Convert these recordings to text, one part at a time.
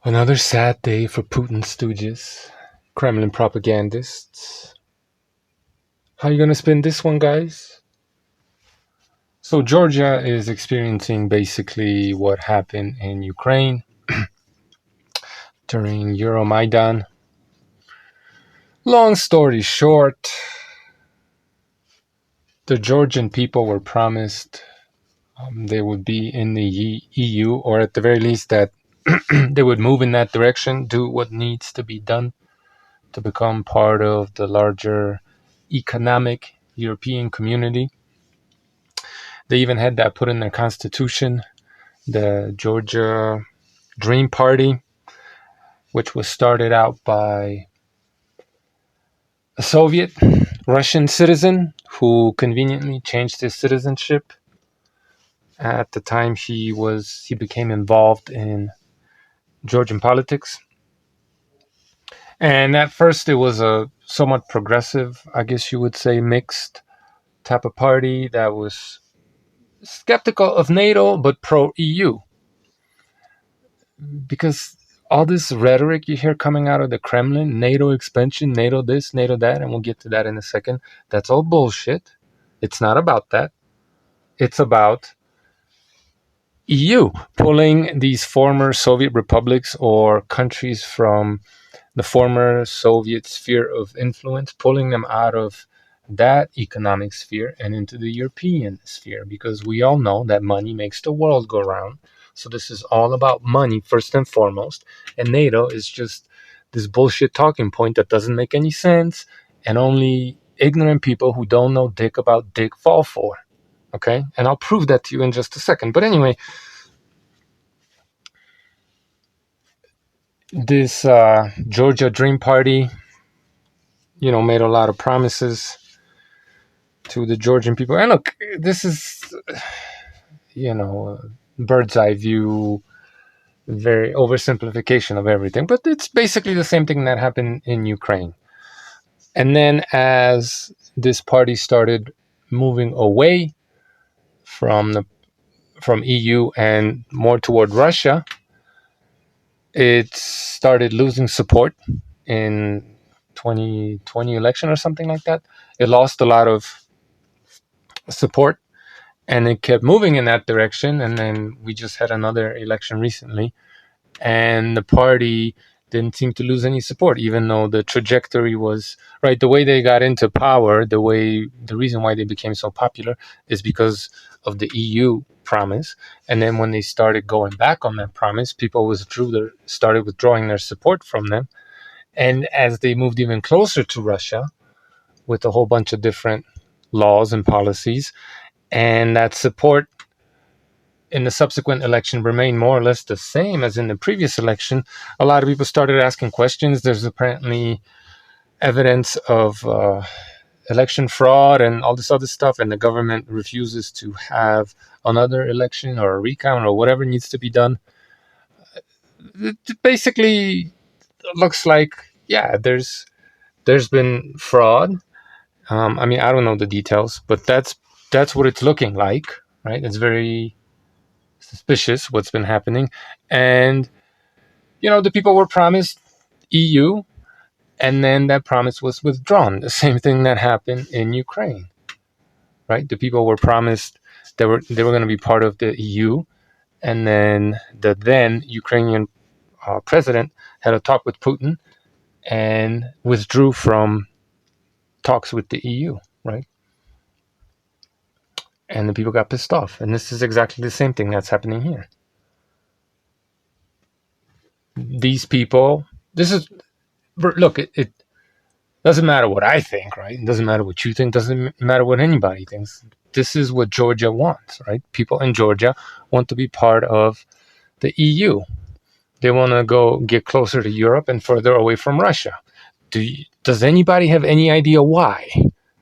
Another sad day for Putin stooges, Kremlin propagandists. How you gonna spin this one, guys? So Georgia is experiencing basically what happened in Ukraine during Maidan. Long story short, the Georgian people were promised they would be in the EU, or at the very least that they would move in that direction, do what needs to be done to become part of the larger economic European community. They even had that put in their constitution, the Georgia Dream Party, which was started out by a Soviet Russian citizen who conveniently changed his citizenship at the time he became involved in Georgian politics. And at first it was a somewhat progressive, I guess you would say, mixed type of party that was skeptical of NATO but pro EU. Because all this rhetoric you hear coming out of the Kremlin, NATO expansion, NATO this, NATO that, and we'll get to that in a second, that's all bullshit. It's not about that. It's about EU pulling these former Soviet republics or countries from the former Soviet sphere of influence, pulling them out of that economic sphere and into the European sphere, because we all know that money makes the world go round. So this is all about money first and foremost, and NATO is just this bullshit talking point that doesn't make any sense, and only ignorant people who don't know dick about dick fall for. Okay, and I'll prove that to you in just a second. But anyway, this Georgia Dream Party, made a lot of promises to the Georgian people. And look, this is, a bird's eye view, very oversimplification of everything, but it's basically the same thing that happened in Ukraine. And then as this party started moving away from EU and more toward Russia, it started losing support in 2020 election or something like that. It lost a lot of support, and it kept moving in that direction. And then we just had another election recently, and the party didn't seem to lose any support, even though the trajectory was right. The way they got into power, the reason why they became so popular is because of the EU promise. And then when they started going back on that promise, people started withdrawing their support from them. And as they moved even closer to Russia with a whole bunch of different laws and policies, and that support in the subsequent election remained more or less the same as in the previous election, a lot of people started asking questions. There's apparently evidence of election fraud and all this other stuff, and the government refuses to have another election or a recount or whatever needs to be done. It basically looks like, yeah, there's been fraud. I don't know the details, but that's what it's looking like, right? It's very suspicious what's been happening. And, the people were promised EU, and then that promise was withdrawn. The same thing that happened in Ukraine, right? The people were promised they were going to be part of the EU, and then the then Ukrainian president had a talk with Putin and withdrew from talks with the EU, right? And the people got pissed off. And this is exactly the same thing that's happening here. These people, look, it doesn't matter what I think, right? It doesn't matter what you think. It doesn't matter what anybody thinks. This is what Georgia wants, right? People in Georgia want to be part of the EU. They want to go get closer to Europe and further away from Russia. Does anybody have any idea why?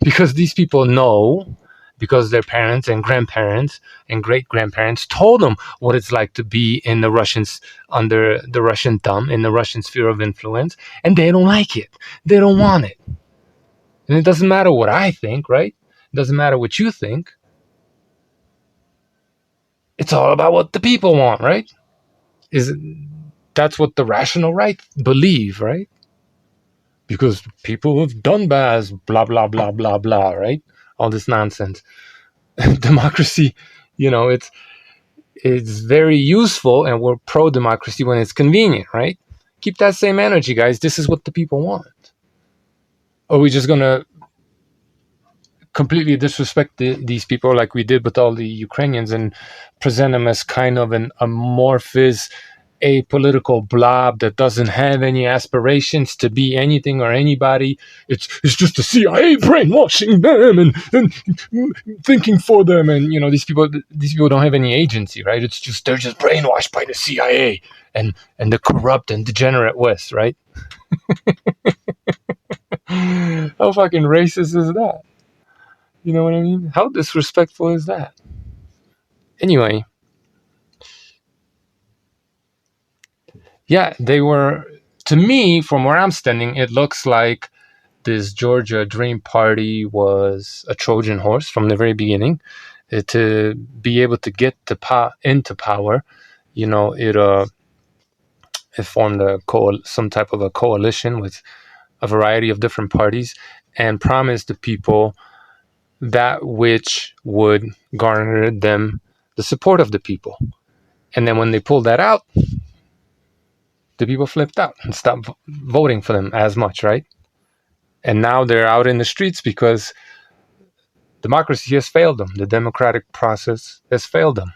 Because these people know, because their parents and grandparents and great-grandparents told them what it's like to be in the Russians, under the Russian thumb, in the Russian sphere of influence, and they don't like it. They don't want it. And it doesn't matter what I think, right? It doesn't matter what you think. It's all about what the people want, right? that's what the rational right believe, right? Because people of Donbass, blah, blah, blah, blah, blah, right? All this nonsense. Democracy, it's very useful, and we're pro-democracy when it's convenient, right? Keep that same energy, guys. This is what the people want. Are we just going to completely disrespect these people like we did with all the Ukrainians and present them as kind of an amorphous, apolitical blob that doesn't have any aspirations to be anything or anybody? It's just the CIA brainwashing them and thinking for them, and these people don't have any agency, right? It's just they're just brainwashed by the CIA and the corrupt and degenerate West, right? How fucking racist is that? You know what I mean? How disrespectful is that? Anyway, yeah, they were, to me, from where I'm standing, it looks like this Georgia Dream Party was a Trojan horse from the very beginning. To be able to get into power, it formed some type of a coalition with a variety of different parties and promised the people that which would garner them the support of the people. And then when they pulled that out, the people flipped out and stopped voting for them as much, right? And now they're out in the streets because democracy has failed them. The democratic process has failed them.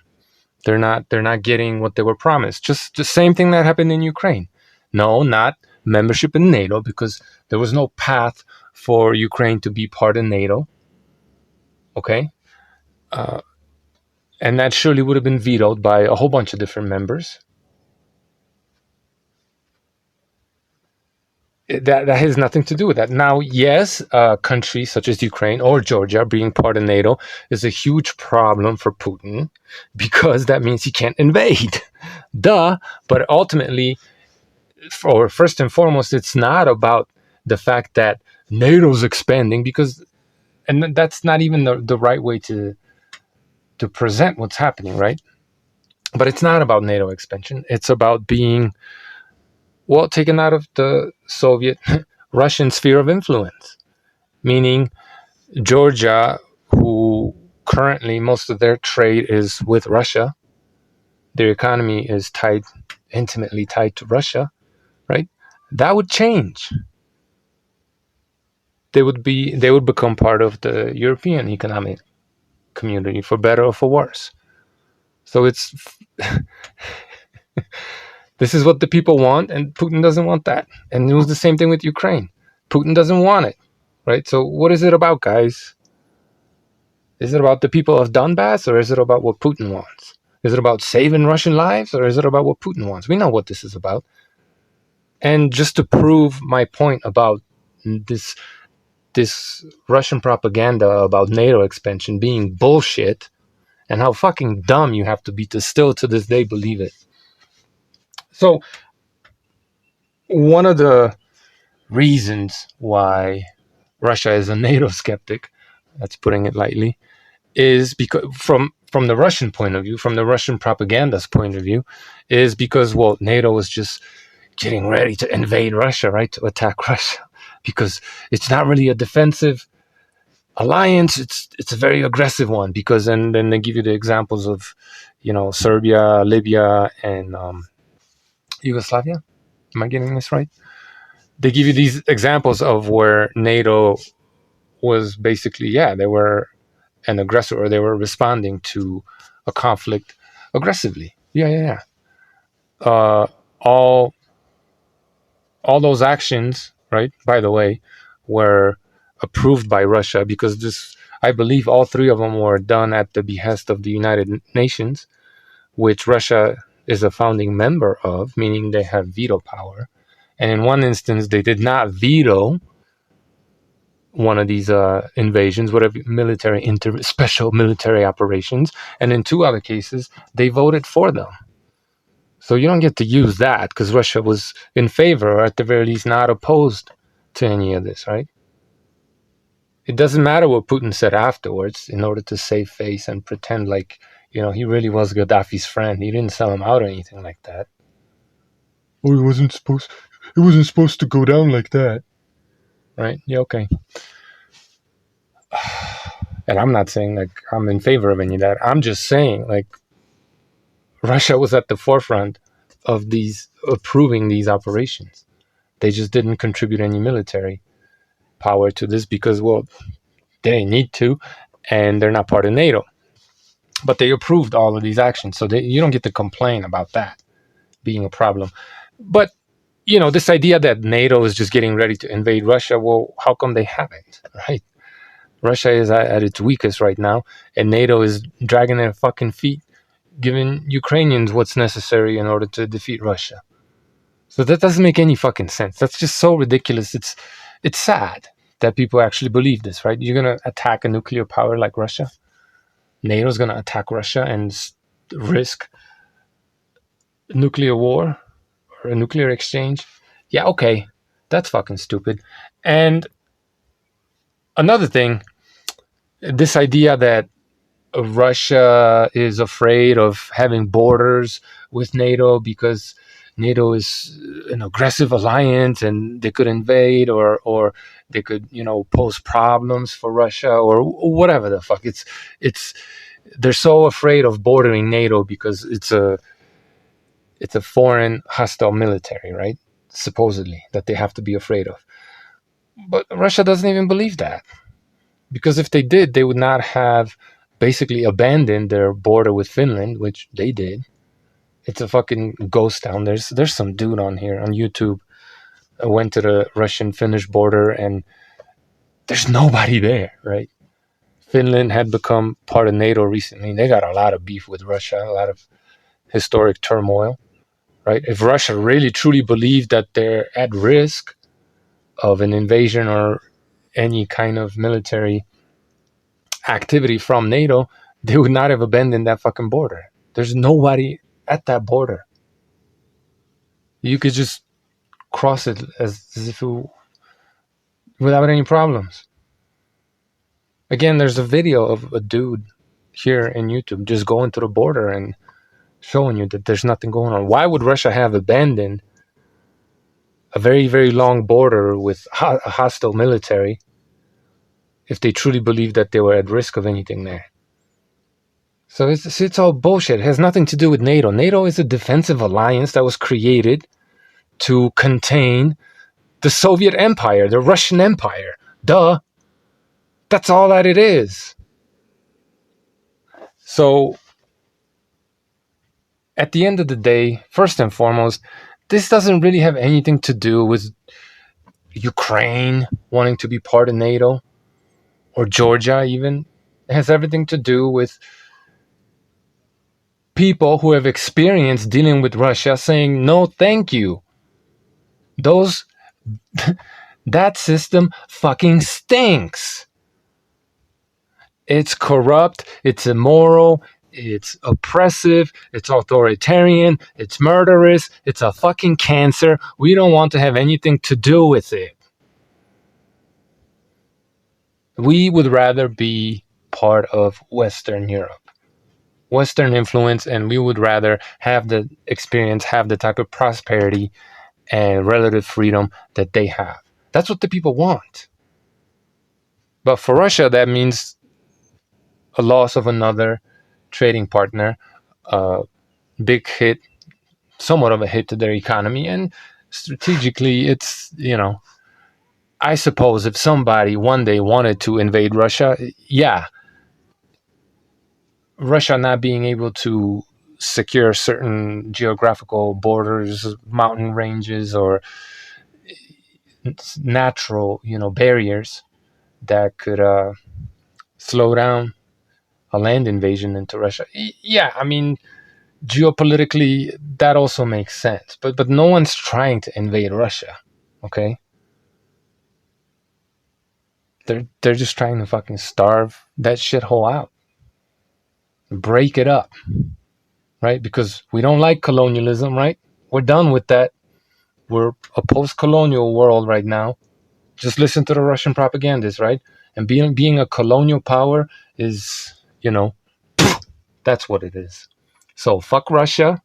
They're not getting what they were promised. Just the same thing that happened in Ukraine. No, not membership in NATO, because there was no path for Ukraine to be part of NATO. Okay? And that surely would have been vetoed by a whole bunch of different members. That has nothing to do with that. Now, yes, countries such as Ukraine or Georgia being part of NATO is a huge problem for Putin because that means he can't invade. Duh. But ultimately, or first and foremost, it's not about the fact that NATO's expanding, and that's not even the right way to present what's happening, right? But it's not about NATO expansion. It's about being, well, taken out of the Soviet Russian sphere of influence, meaning Georgia, who currently most of their trade is with Russia, their economy is intimately tied to Russia, right? That would change. They would become part of the European economic community, for better or for worse. So it's this is what the people want, and Putin doesn't want that. And it was the same thing with Ukraine. Putin doesn't want it, right? So what is it about, guys? Is it about the people of Donbass, or is it about what Putin wants? Is it about saving Russian lives, or is it about what Putin wants? We know what this is about. And just to prove my point about this Russian propaganda about NATO expansion being bullshit, and how fucking dumb you have to be to still to this day believe it. So one of the reasons why Russia is a NATO skeptic, that's putting it lightly, is because from the Russian point of view, from the Russian propagandist point of view, is because, well, NATO is just getting ready to invade Russia, right? To attack Russia, because it's not really a defensive alliance. It's a very aggressive one, because then they give you the examples of, Serbia, Libya, and Yugoslavia. Am I getting this right? They give you these examples of where NATO was basically, they were an aggressor, or they were responding to a conflict aggressively. All those actions, right, by the way, were approved by Russia, because I believe all three of them were done at the behest of the United Nations, which Russia is a founding member of, meaning they have veto power. And in one instance, they did not veto one of these invasions, whatever special military operations. And in two other cases, they voted for them. So you don't get to use that, because Russia was in favor, or at the very least not opposed to any of this, right? It doesn't matter what Putin said afterwards in order to save face and pretend like, he really was Gaddafi's friend. He didn't sell him out or anything like that. Oh, it wasn't supposed to go down like that. Right? Yeah, okay. And I'm not saying like I'm in favor of any of that. I'm just saying like Russia was at the forefront of these approving these operations. They just didn't contribute any military power to this because, well, they didn't need to, and they're not part of NATO. But they approved all of these actions, so you don't get to complain about that being a problem. But this idea that NATO is just getting ready to invade Russia, well, how come they haven't, right? Russia is at its weakest right now, and NATO is dragging their fucking feet, giving Ukrainians what's necessary in order to defeat Russia. So that doesn't make any fucking sense. That's just so ridiculous. It's sad that people actually believe this, right? You're gonna attack a nuclear power like Russia. NATO's gonna attack Russia and risk nuclear war or a nuclear exchange. Yeah, okay, that's fucking stupid. And another thing, this idea that Russia is afraid of having borders with NATO because NATO is an aggressive alliance and they could invade or they could pose problems for Russia or whatever the fuck. It's they're so afraid of bordering NATO because it's a foreign hostile military, right? Supposedly that they have to be afraid of. But Russia doesn't even believe that. Because if they did, they would not have basically abandoned their border with Finland, which they did. It's a fucking ghost town. There's some dude on here on YouTube went to the Russian-Finnish border and there's nobody there, right? Finland had become part of NATO recently. They got a lot of beef with Russia, a lot of historic turmoil, right? If Russia really truly believed that they're at risk of an invasion or any kind of military activity from NATO, they would not have abandoned that fucking border. There's nobody at that border. You could just cross it as if it, without any problems. Again, there's a video of a dude here in YouTube just going to the border and showing you that there's nothing going on. Why would Russia have abandoned a very, very long border with a hostile military if they truly believed that they were at risk of anything there? So it's all bullshit. It has nothing to do with NATO. NATO is a defensive alliance that was created to contain the Soviet Empire, the Russian Empire. Duh. That's all that it is. So at the end of the day, first and foremost, this doesn't really have anything to do with Ukraine wanting to be part of NATO or Georgia even. It has everything to do with people who have experience dealing with Russia saying no thank you. That system fucking stinks. It's corrupt, it's immoral, it's oppressive, it's authoritarian, it's murderous, it's a fucking cancer. We don't want to have anything to do with it. We would rather be part of Western Europe, Western influence, and we would rather have the experience, have the type of prosperity and relative freedom that they have. That's what the people want. But for Russia, that means a loss of another trading partner, big hit, somewhat of a hit to their economy. And strategically, it's, I suppose if somebody one day wanted to invade Russia, yeah, Russia not being able to secure certain geographical borders, mountain ranges, or natural, barriers that could slow down a land invasion into Russia. Yeah, I mean, geopolitically, that also makes sense. But no one's trying to invade Russia, okay? They're just trying to fucking starve that shithole out, break it up, right? Because we don't like colonialism, right? We're done with that. We're a post-colonial world right now. Just listen to the Russian propagandists, right? And being a colonial power is, that's what it is. So fuck Russia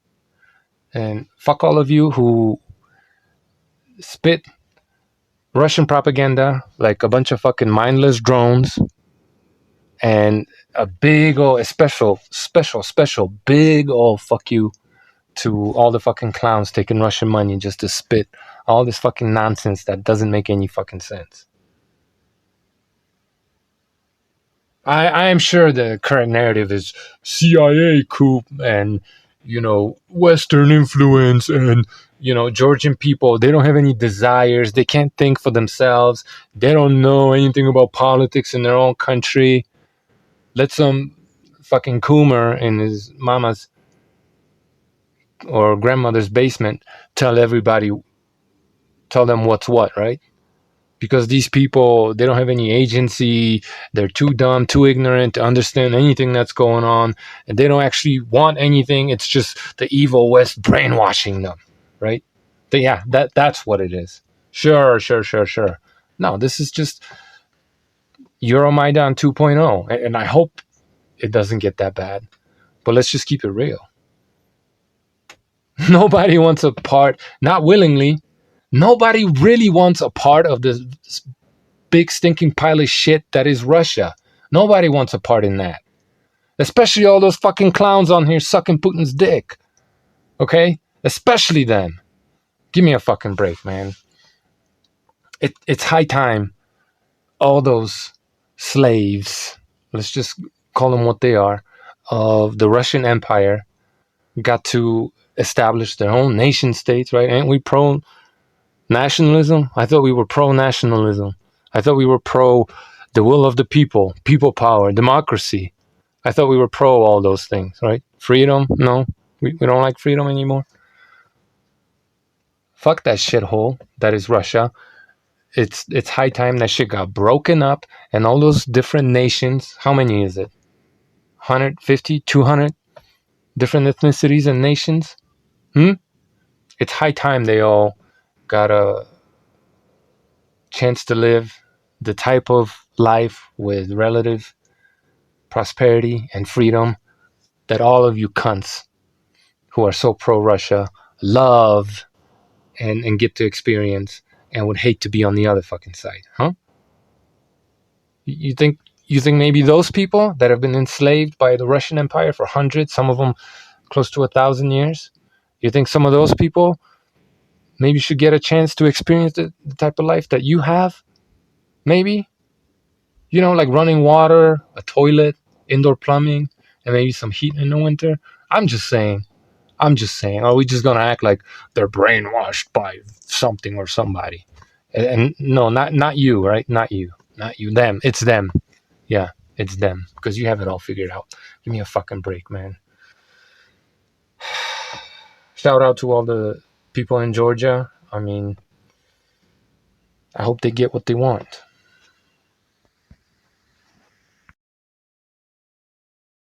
and fuck all of you who spit Russian propaganda like a bunch of fucking mindless drones, and a big old special big old fuck you to all the fucking clowns taking Russian money just to spit all this fucking nonsense that doesn't make any fucking sense. I am sure the current narrative is CIA coup and, Western influence and, Georgian people, they don't have any desires. They can't think for themselves. They don't know anything about politics in their own country. Let some fucking coomer in his mama's or grandmother's basement tell everybody, tell them what's what, right? Because these people, they don't have any agency. They're too dumb, too ignorant to understand anything that's going on, and they don't actually want anything. It's just the evil West brainwashing them, right? But yeah, that's what it is. Sure. No, this is just Euro Maidan 2.0, and I hope it doesn't get that bad. But let's just keep it real. Nobody wants a part, not willingly. Nobody really wants a part of this big stinking pile of shit that is Russia. Nobody wants a part in that. Especially all those fucking clowns on here sucking Putin's dick. Okay? Especially them. Give me a fucking break, man. It's high time all those slaves, let's just call them what they are, of the Russian Empire got to establish their own nation states, right? Ain't we pro nationalism? I thought we were pro nationalism. I thought we were pro the will of the people, people power, democracy. I thought we were pro all those things, right? Freedom? No, we don't like freedom anymore. Fuck that shithole that is Russia. It's high time that shit got broken up and all those different nations. How many is it? 150, 200 different ethnicities and nations? It's high time they all got a chance to live the type of life with relative prosperity and freedom that all of you cunts who are so pro-Russia love and get to experience and would hate to be on the other fucking side, huh? You think maybe those people that have been enslaved by the Russian Empire for hundreds, some of them close to 1,000 years, you think some of those people maybe should get a chance to experience the type of life that you have? Maybe? Like running water, a toilet, indoor plumbing, and maybe some heat in the winter. I'm just saying. Are we just gonna act like they're brainwashed by something or somebody? And no, not you, right? Not you. Them. It's them. Yeah, it's them. Because you have it all figured out. Give me a fucking break, man. Shout out to all the people in Georgia. I mean, I hope they get what they want.